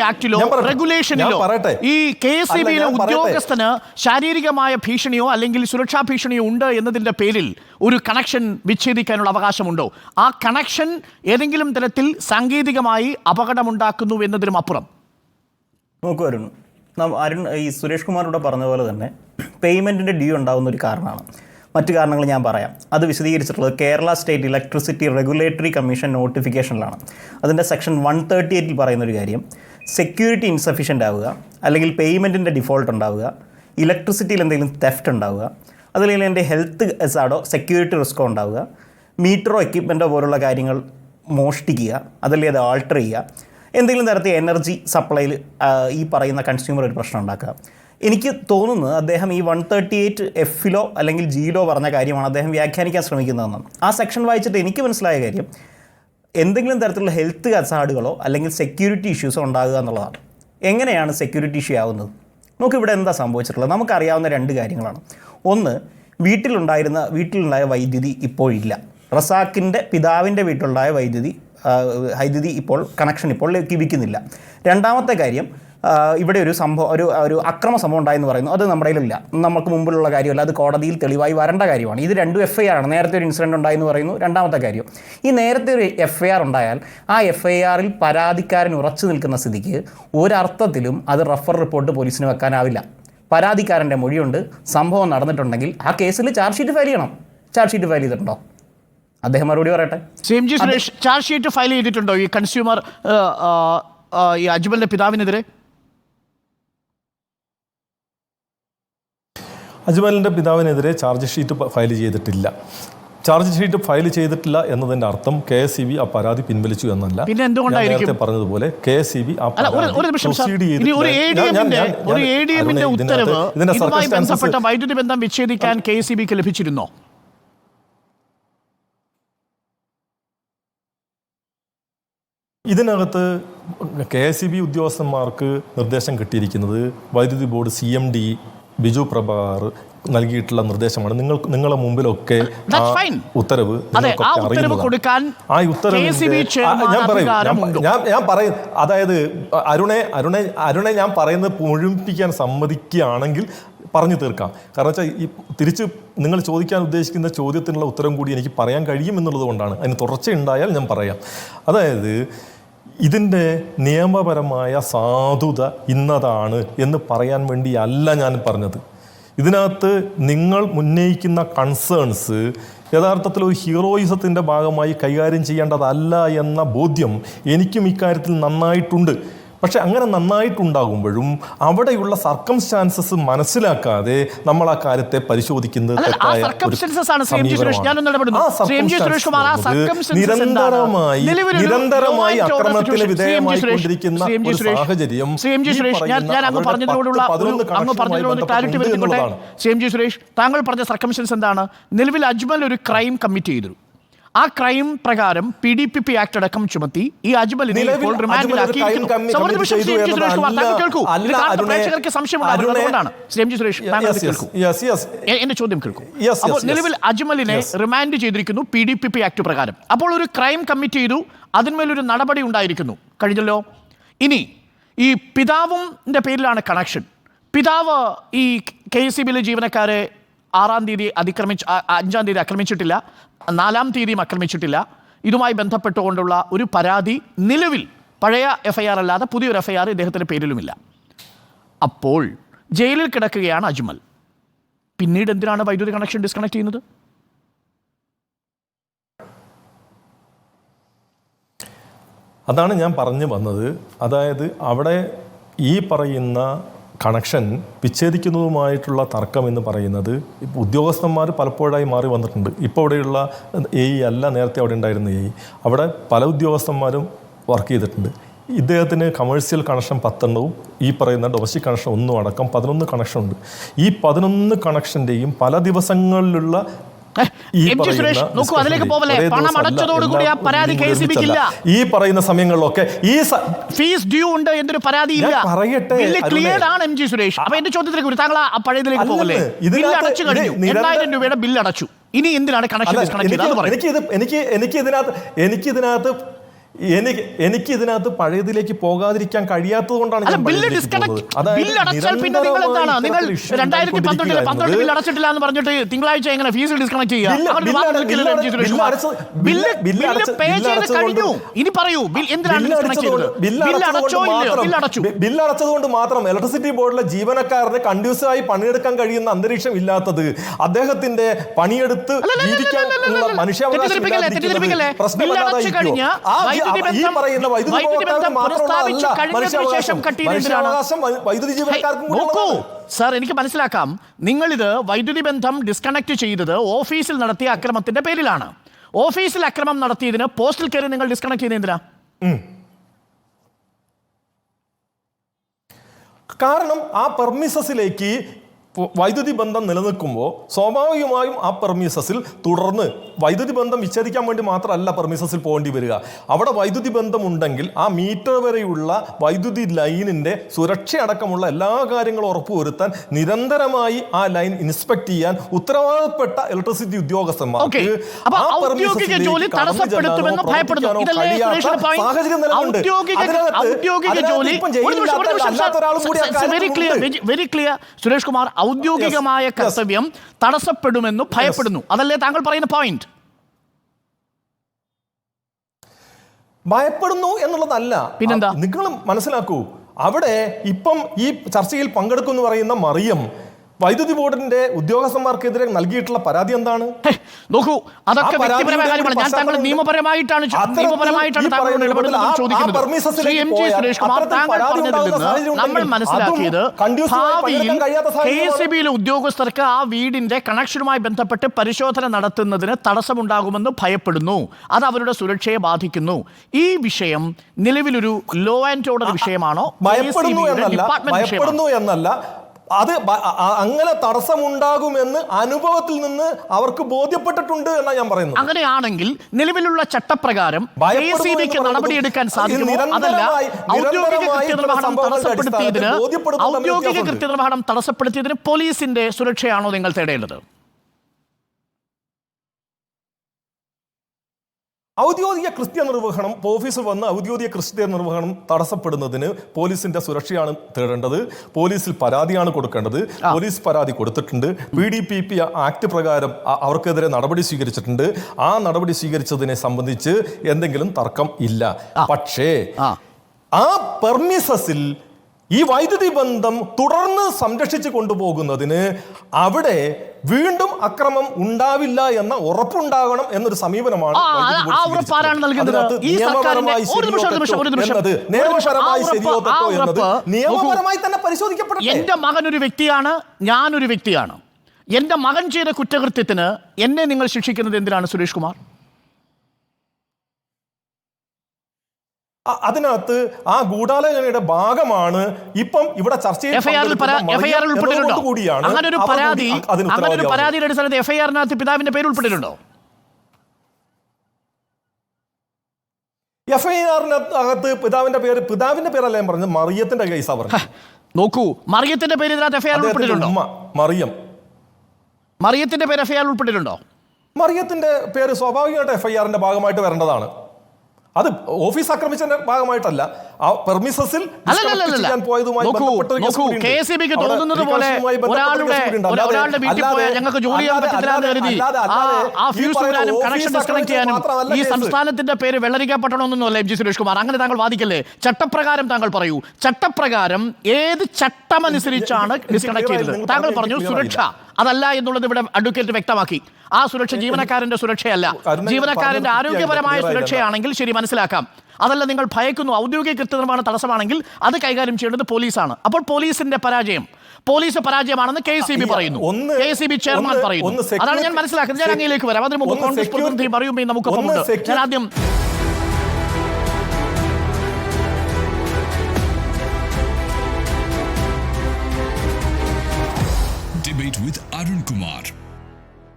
ആക്ടിലോ റെഗുലേഷനിലോ ഈ KSEB ഉദ്യോഗസ്ഥന് ശാരീരികമായ ഭീഷണിയോ അല്ലെങ്കിൽ സുരക്ഷാ ഭീഷണിയോ ഉണ്ട് എന്നതിന്റെ പേരിൽ ഒരു കണക്ഷൻ വിച്ഛേദിക്കാനുള്ള അവകാശമുണ്ടോ? ആ കണക്ഷൻ ഏതെങ്കിലും തരത്തിൽ സാങ്കേതികമായി അപകടമുണ്ടാക്കുന്നു എന്നതിനും അപ്പുറം നോക്കൂ അരുൺ ഈ സുരേഷ് കുമാറിവിടെ പറഞ്ഞ പോലെ തന്നെ പേയ്മെൻറ്റിൻ്റെ ഡ്യൂ ഉണ്ടാകുന്ന ഒരു കാരണമാണ്. മറ്റു കാരണങ്ങൾ ഞാൻ പറയാം. അത് വിശദീകരിച്ചിട്ടുള്ളത് Kerala state electricity regulatory commission നോട്ടിഫിക്കേഷനിലാണ്. അതിൻ്റെ സെക്ഷൻ 138 പറയുന്നൊരു കാര്യം, സെക്യൂരിറ്റി ഇൻസഫിഷ്യൻ്റ് ആവുക, അല്ലെങ്കിൽ പേയ്മെൻറ്റിൻ്റെ ഡിഫോൾട്ട് ഉണ്ടാവുക, ഇലക്ട്രിസിറ്റിയിൽ എന്തെങ്കിലും തെഫ്റ്റ് ഉണ്ടാവുക, അതല്ലെങ്കിൽ എൻ്റെ ഹെൽത്ത് ഹസാർഡോ സെക്യൂരിറ്റി റിസ്ക്കോ ഉണ്ടാവുക, മീറ്ററോ എക്യുപ്മെൻറ്റോ പോലുള്ള കാര്യങ്ങൾ മോഷ്ടിക്കുക, അതല്ലെങ്കിൽ അത് ആൾട്ടർ ചെയ്യുക, എന്തെങ്കിലും തരത്തിൽ എനർജി സപ്ലൈയിൽ ഈ പറയുന്ന കൺസ്യൂമർ ഒരു പ്രശ്നം ഉണ്ടാക്കുക. എനിക്ക് തോന്നുന്നത് അദ്ദേഹം ഈ 138F അല്ലെങ്കിൽ G പറഞ്ഞ കാര്യമാണ് അദ്ദേഹം വ്യാഖ്യാനിക്കാൻ ശ്രമിക്കുന്നതെന്നാണ്. ആ സെക്ഷൻ വായിച്ചിട്ട് എനിക്ക് മനസ്സിലായ കാര്യം എന്തെങ്കിലും തരത്തിലുള്ള ഹെൽത്ത് ഹസാർഡുകളോ അല്ലെങ്കിൽ സെക്യൂരിറ്റി ഇഷ്യൂസോ ഉണ്ടാകുക എന്നുള്ളതാണ്. എങ്ങനെയാണ് സെക്യൂരിറ്റി ഇഷ്യൂ ആവുന്നത്? നമുക്കിവിടെ എന്താ സംഭവിച്ചിട്ടുള്ളത്? നമുക്കറിയാവുന്ന രണ്ട് കാര്യങ്ങളാണ്. ഒന്ന്, വീട്ടിലുണ്ടായ വൈദ്യുതി ഇപ്പോഴില്ല. റസാക്കിൻ്റെ പിതാവിൻ്റെ വീട്ടിലുണ്ടായ വൈദ്യുതി ഇപ്പോൾ കണക്ഷൻ ഇപ്പോൾ ലഭിക്കുന്നില്ല. രണ്ടാമത്തെ കാര്യം, ഇവിടെ ഒരു അക്രമ സംഭവം ഉണ്ടായെന്ന് പറയുന്നു. അത് നമ്മുടെ കയ്യിലില്ല, നമുക്ക് മുമ്പിലുള്ള കാര്യമല്ല, അത് കോടതിയിൽ തെളിവായി വരേണ്ട കാര്യമാണ്. ഇത് രണ്ടും FIR ആണ്. നേരത്തെ ഒരു ഇൻസിഡൻറ്റ് ഉണ്ടായെന്ന് പറയുന്നു. രണ്ടാമത്തെ കാര്യം, ഈ നേരത്തെ ഒരു FIR ഉണ്ടായാൽ ആ FIRൽ പരാതിക്കാരൻ ഉറച്ചു നിൽക്കുന്ന സ്ഥിതിക്ക് ഒരർത്ഥത്തിലും അത് റഫർ റിപ്പോർട്ട് പോലീസിന് വെക്കാനാവില്ല. പരാതിക്കാരൻ്റെ മൊഴിയുണ്ട്, സംഭവം നടന്നിട്ടുണ്ടെങ്കിൽ ആ കേസിൽ ചാർജ് ഷീറ്റ് ഫയൽ ചെയ്യണം. ചാർജ് ഷീറ്റ് ഫയൽ ചെയ്തിട്ടുണ്ടോ? അദ്ദേഹം മറുപടി പറയട്ടെ. CMG Suresh, charge sheet file ചെയ്തിട്ടുണ്ടോ ഈ കൺസ്യൂമർ ഈ അജ്മലിന്റെ പിതാവിനെതിരെ? അജ്മലിൻ്റെ പിതാവിനെതിരെ ചാർജ് ഷീറ്റ് ഫയൽ ചെയ്തിട്ടില്ല. ചാർജ് ഷീറ്റ് ഫയൽ ചെയ്തിട്ടില്ല എന്നതിൻ്റെ അർത്ഥം KSEB ആ പരാതി പിൻവലിച്ചു എന്നല്ല. പിന്നെ എന്തുകൊണ്ടായിരിക്കും നേരത്തെ പറഞ്ഞതുപോലെ KSEB ആ വൈദ്യുതി ബന്ധം വിച്ഛേദിക്കാൻ KSEBക്ക് ലഭിച്ചിരുന്നോ? ഇതിനകത്ത് KSEB ഉദ്യോഗസ്ഥന്മാർക്ക് നിർദ്ദേശം കിട്ടിയിരിക്കുന്നത് വൈദ്യുതി ബോർഡ് CMD ബിജു പ്രഭാകർ നൽകിയിട്ടുള്ള നിർദ്ദേശമാണ്. നിങ്ങളെ മുമ്പിലൊക്കെ ഉത്തരവ് ആ ഞാൻ പറയും. അതായത് അരുണെ ഞാൻ പറയുന്നത് മുഴുമിപ്പിക്കാൻ സമ്മതിക്കുകയാണെങ്കിൽ പറഞ്ഞു തീർക്കാം. കാരണം വെച്ചാൽ ഈ തിരിച്ച് നിങ്ങൾ ചോദിക്കാൻ ഉദ്ദേശിക്കുന്ന ചോദ്യത്തിനുള്ള ഉത്തരം കൂടി എനിക്ക് പറയാൻ കഴിയുമെന്നുള്ളത് കൊണ്ടാണ്. അതിന് തുടർച്ചയുണ്ടായാൽ ഞാൻ പറയാം. അതായത് ഇതിൻ്റെ നിയമപരമായ സാധുത ഇന്നതാണ് എന്ന് പറയാൻ വേണ്ടിയല്ല ഞാൻ പറഞ്ഞത്. ഇതിനകത്ത് നിങ്ങൾ ഉന്നയിക്കുന്ന കൺസേൺസ് യഥാർത്ഥത്തിൽ ഒരു ഹീറോയിസത്തിൻ്റെ ഭാഗമായി കൈകാര്യം ചെയ്യേണ്ടതല്ല എന്ന ബോധ്യം എനിക്കും ഇക്കാര്യത്തിൽ നന്നായിട്ടുണ്ട്. പക്ഷെ അങ്ങനെ നന്നായിട്ടുണ്ടാകുമ്പോഴും അവിടെയുള്ള സർക്കംസ്റ്റാൻസസ് മനസ്സിലാക്കാതെ നമ്മൾ ആ കാര്യത്തെ പരിശോധിക്കുന്നത് തെറ്റായ നിരന്തരമായി ആക്രമണത്തിന് വിധേയമായിക്കൊണ്ടിരിക്കുന്ന ഒരു സാഹചര്യം താങ്കൾ പറഞ്ഞ സർക്കംസ്റ്റൻസ് എന്താണ്? നിലവിൽ അജ്മൽ ഒരു ക്രൈം കമ്മിറ്റ് ചെയ്തു. ആ ക്രൈം പ്രകാരം PDPP ആക്ട് അടക്കം ചുമത്തി ഈ അജ്മലിനെ ഇപ്പോൾ റിമാൻഡിലാക്കി. എന്റെ ചോദ്യം കേൾക്കൂ. അപ്പോൾ നിലവിൽ അജ്മലിനെ റിമാൻഡ് ചെയ്തിരിക്കുന്നു PDPP ആക്ട് പ്രകാരം. അപ്പോൾ ഒരു ക്രൈം കമ്മിറ്റ് ചെയ്തു, അതിന്മേലൊരു നടപടി ഉണ്ടായിരിക്കുന്നു, കഴിഞ്ഞല്ലോ. ഇനി ഈ പിതാവിന്റെ പേരിലാണ് കണക്ഷൻ. പിതാവ് ഈ KSEBയിലെ ജീവനക്കാരെ 6-ാം തീയതി 5-ാം തീയതി ആക്രമിച്ചിട്ടില്ല, 4-ാം തീയതിയും ആക്രമിച്ചിട്ടില്ല. ഇതുമായി ബന്ധപ്പെട്ടുകൊണ്ടുള്ള ഒരു പരാതി നിലവിൽ പഴയ FIR അല്ലാതെ പുതിയൊരു FIR ഇദ്ദേഹത്തിൻ്റെ പേരിലുമില്ല. അപ്പോൾ ജയിലിൽ കിടക്കുകയാണ് അജ്മൽ. പിന്നീട് എന്തിനാണ് വൈദ്യുതി കണക്ഷൻ ഡിസ്കണക്ട് ചെയ്യുന്നത്? അതാണ് ഞാൻ പറഞ്ഞു വന്നത്. അതായത് അവിടെ ഈ പറയുന്ന കണക്ഷൻ വിച്ഛേദിക്കുന്നതുമായിട്ടുള്ള തർക്കം എന്ന് പറയുന്നത് ഉദ്യോഗസ്ഥന്മാർ പലപ്പോഴായി മാറി വന്നിട്ടുണ്ട്. ഇപ്പോൾ അവിടെയുള്ള AE അല്ല നേരത്തെ അവിടെ ഉണ്ടായിരുന്ന AE. അവിടെ പല ഉദ്യോഗസ്ഥന്മാരും വർക്ക് ചെയ്തിട്ടുണ്ട്. ഇദ്ദേഹത്തിന് കമേഴ്സ്യൽ കണക്ഷൻ 10 ഈ പറയുന്ന ഡൊമസ്റ്റിക് കണക്ഷൻ 1 അടക്കം 11 കണക്ഷൻ ഉണ്ട്. ഈ 11 കണക്ഷൻ്റെയും പല ദിവസങ്ങളിലുള്ള ഈ പറയുന്ന സമയങ്ങളിലൊക്കെ ഈ ഫീസ് ഡ്യൂ ഉണ്ട് എന്നൊരു പരാതി ഇല്ല. ക്ലിയർ ആണ് MG സുരേഷ്. അപ്പൊ എന്റെ ചോദ്യത്തിലേക്ക് താങ്കൾ ആ പഴയതിലേക്ക് പോകല്ലേ? ബില്ല് അടച്ചു കഴിഞ്ഞു, 2000 രൂപയുടെ ബില്ല് അടച്ചു. ഇനി എന്തിനാണ് കണക്ഷൻ ഡിസ്കണക്ട് ചെയ്തത്? എനിക്കിതിനകത്ത് എനിക്ക് ഇതിനകത്ത് പഴയതിലേക്ക് പോകാതിരിക്കാൻ കഴിയാത്തത് കൊണ്ടാണ് ഞാൻ നിങ്ങൾ 2012 ബിൽ അടച്ചിട്ടില്ല എന്ന് പറഞ്ഞിട്ട് തിങ്കളാഴ്ച എങ്ങനെ ഫീസ് ഡിസ്കണക്ട് ചെയ്യുക? ഇനി പറയൂ, ബില്ലടച്ചതുകൊണ്ട് മാത്രം ഇലക്ട്രിസിറ്റി ബോർഡിലെ ജീവനക്കാരന് കണ്ട്യൂസീവായി പണിയെടുക്കാൻ കഴിയുന്ന അന്തരീക്ഷം ഇല്ലാത്തത്, അദ്ദേഹത്തിന്റെ പണിയെടുത്ത് ജീവിക്കാനുള്ള മനുഷ്യാവകാശം സർ, എനിക്ക് മനസ്സിലാക്കാം നിങ്ങളിത് വൈദ്യുതി ബന്ധം ഡിസ്കണക്ട് ചെയ്തത് ഓഫീസിൽ നടത്തിയ അക്രമത്തിന്റെ പേരിലാണ്. ഓഫീസിൽ അക്രമം നടത്തിയതിന് പോസ്റ്റിൽ കയറി നിങ്ങൾ ഡിസ്കണക്ട് ചെയ്യുന്ന എന്തിനാ? കാരണം ആ പെർമിസസിലേക്ക് വൈദ്യുതി ബന്ധം നിലനിൽക്കുമ്പോൾ സ്വാഭാവികമായും ആ പെർമിസസിൽ തുടർന്ന് വൈദ്യുതി ബന്ധം വിച്ഛേദിക്കാൻ വേണ്ടി മാത്രമല്ല പെർമിസസിൽ പോകേണ്ടി വരിക. അവിടെ വൈദ്യുതി ബന്ധം ഉണ്ടെങ്കിൽ ആ മീറ്റർ വരെയുള്ള വൈദ്യുതി ലൈനിന്റെ സുരക്ഷയടക്കമുള്ള എല്ലാ കാര്യങ്ങളും ഉറപ്പുവരുത്താൻ നിരന്തരമായി ആ ലൈൻ ഇൻസ്പെക്ട് ചെയ്യാൻ ഉത്തരവാദപ്പെട്ട ഇലക്ട്രിസിറ്റി ഉദ്യോഗസ്ഥന്മാർക്ക് സാഹചര്യം നിലനിൽക്കുന്നുണ്ട്. സുരേഷ് കുമാർ, ഔദ്യോഗികമായ കർത്തവ്യം തടസ്സപ്പെടുമെന്ന് ഭയപ്പെടുന്നു, അതല്ലേ താങ്കൾ പറയുന്ന പോയിന്റ്? ഭയപ്പെടുന്നു എന്നുള്ളതല്ല, പിന്നെന്താ? നിങ്ങൾ മനസ്സിലാക്കൂ, അവിടെ ഇപ്പം ഈ ചർച്ചയിൽ പങ്കെടുക്കുമെന്ന് പറയുന്ന മറിയം വൈദ്യുതി ബോർഡിന്റെ ഉദ്യോഗസ്ഥന്മാർക്കെതിരെ നൽകിയിട്ടുള്ള പരാതി എന്താണ്? നോക്കൂ, അതൊക്കെ വ്യക്തിപരമായ കാര്യമാണ്. ഞാൻ താങ്കൾ നിയമപരമായിട്ടാണ് താങ്കളോട് ഇടപെടുന്നത് ചോദിക്കുന്നത്. ശ്രീ എം ജി സുരേഷ് കുമാർ, താങ്കൾ പറഞ്ഞതിൽ നിന്ന് നമ്മൾ മനസ്സിലാക്കിയത് ഭാവിയിൽ KSEBയിലെ ഉദ്യോഗസ്ഥർക്ക് ആ വീടിന്റെ കണക്ഷനുമായി ബന്ധപ്പെട്ട് പരിശോധന നടത്തുന്നതിന് തടസ്സമുണ്ടാകുമെന്ന് ഭയപ്പെടുന്നു. അത് അവരുടെ സുരക്ഷയെ ബാധിക്കുന്നു. ഈ വിഷയം നിലവിലൊരു ലോ ആൻഡ് ഓർഡർ വിഷയമാണോ? ഭയപ്പെടുന്നു എന്നല്ല, അത് അങ്ങനെ തടസ്സമുണ്ടാകുമെന്ന് അനുഭവത്തിൽ നിന്ന് അവർക്ക് ബോധ്യപ്പെട്ടിട്ടുണ്ട് എന്നാണ് ഞാൻ പറയുന്നത്. അങ്ങനെയാണെങ്കിൽ നിലവിലുള്ള ചട്ടപ്രകാരം KSEBക്ക് നടപടിയെടുക്കാൻ സാധിക്കുമോ? അതല്ല, ഔദ്യോഗിക കൃത്യനിർവഹണം തടസ്സപ്പെടുത്തിയതിന് പോലീസിന്റെ സുരക്ഷയാണോ നിങ്ങൾ തേടേണ്ടത്? ഔദ്യോഗിക കൃത്യനിർവഹണം, ഓഫീസിൽ വന്ന് ഔദ്യോഗിക കൃത്യനിർവഹണം തടസ്സപ്പെടുന്നതിന് പോലീസിന്റെ സുരക്ഷയാണ് തേടേണ്ടത്. പോലീസിൽ പരാതിയാണ് കൊടുക്കേണ്ടത്. പോലീസ് പരാതി കൊടുത്തിട്ടുണ്ട്. PDPP ആക്ട് പ്രകാരം അവർക്കെതിരെ നടപടി സ്വീകരിച്ചിട്ടുണ്ട്. ആ നടപടി സ്വീകരിച്ചതിനെ സംബന്ധിച്ച് എന്തെങ്കിലും തർക്കം ഇല്ല. പക്ഷേ ആ പെർമിസസിൽ ഈ വൈദ്യുതി ബന്ധം തുടർന്ന് സംരക്ഷിച്ചു കൊണ്ടുപോകുന്നതിന് അവിടെ വീണ്ടും അക്രമം ഉണ്ടാവില്ല എന്ന ഉറപ്പുണ്ടാകണം എന്നൊരു സമീപനമാണ് നിയമപരമായി തന്നെ പരിശോധിക്കപ്പെടും. എന്റെ മകൻ ഒരു വ്യക്തിയാണ്, ഞാനൊരു വ്യക്തിയാണ്. എന്റെ മകൻ ചെയ്ത കുറ്റകൃത്യത്തിന് എന്നെ നിങ്ങൾ ശിക്ഷിക്കുന്നത് എന്തിനാണ് സുരേഷ് കുമാർ? അതിനകത്ത് ആ ഗൂഢാലോചനയുടെ ഭാഗമാണ് ഇപ്പം ഇവിടെ ചർച്ചയിൽ കൂടിയാണ്. അങ്ങനെ ഒരു പരാതിയുടെ അടിസ്ഥാനത്തിൽ FIR-നകത്ത് പിതാവിന്റെ പേര് ഉൾപ്പെട്ടിട്ടുണ്ടോ? FIR-നകത്ത് പിതാവിന്റെ പേരല്ല ഞാൻ പറഞ്ഞത്, മറിയത്തിന്റെ കേസാ പറഞ്ഞത്. നോക്കൂ, മറിയത്തിന്റെ പേര് ഇതിനകത്ത് FIR ഉൾപ്പെട്ടിട്ടുണ്ടോ? മറിയത്തിന്റെ പേര് FIR ഉൾപ്പെട്ടിട്ടുണ്ടോ? മറിയത്തിന്റെ പേര് സ്വാഭാവികമായിട്ട് FIR-ന്റെ ഭാഗമായിട്ട് വരേണ്ടതാണ്. അത് ഓഫീസ് ആക്രമിച്ചതിന്റെ ഭാഗമായിട്ടല്ല, ആ പെർമിസസിൽ KSEBക്ക് തോന്നുന്നത് പോലെ ഒരാളുടെ വീട്ടിൽ പോയാൽ ഞങ്ങൾക്ക് ജോലി ചെയ്യാൻ പറ്റില്ല എന്ന് കരുതി ആ ഫ്യൂസ് ഇടാനും കണക്ഷൻ ഡിസ്കണക്ട് ചെയ്യാനും ഈ സംസ്ഥാനത്തിന്റെ പേര് വെള്ളരിക്കപ്പെട്ടണമെന്നൊന്നുമല്ല MG സുരേഷ് കുമാർ. അങ്ങനെ താങ്കൾ വാദിക്കല്ലേ. ചട്ടപ്രകാരം താങ്കൾ പറയൂ, ചട്ടപ്രകാരം ഏത് ചട്ടമനുസരിച്ചാണ് ഡിസ്കണക്ട് ചെയ്തത്? താങ്കൾ പറഞ്ഞു സുരക്ഷ, അതല്ല എന്നുള്ളത് ഇവിടെ അഡ്വക്കേറ്റ് വ്യക്തമാക്കി. ആ സുരക്ഷ ജീവനക്കാരന്റെ സുരക്ഷയല്ല, ജീവനക്കാരന്റെ ആരോഗ്യപരമായ സുരക്ഷയാണെങ്കിൽ ശരി, മനസ്സിലാക്കാം. അതല്ല, നിങ്ങൾ ഭയക്കുന്നു ഔദ്യോഗിക കൃത്യനിർവഹണ തടസ്സമാണെങ്കിൽ അത് കൈകാര്യം ചെയ്യേണ്ടത് പോലീസാണ്. അപ്പോൾ പോലീസിന്റെ പോലീസ് പരാജയമാണെന്ന് KSEB പറയുന്നു, KSEB ചെയർമാൻ പറയുന്നു. അതാണ് ഞാൻ മനസ്സിലാക്കുന്നത്. ഞാൻ അങ്ങയിലേക്ക് വരാം. അതിന് മുമ്പ് കോൺഗ്രസ് പ്രതിനിധി പറയുമ്പോൾ നമുക്കൊപ്പം ഉണ്ട്. ഞാൻ ആദ്യം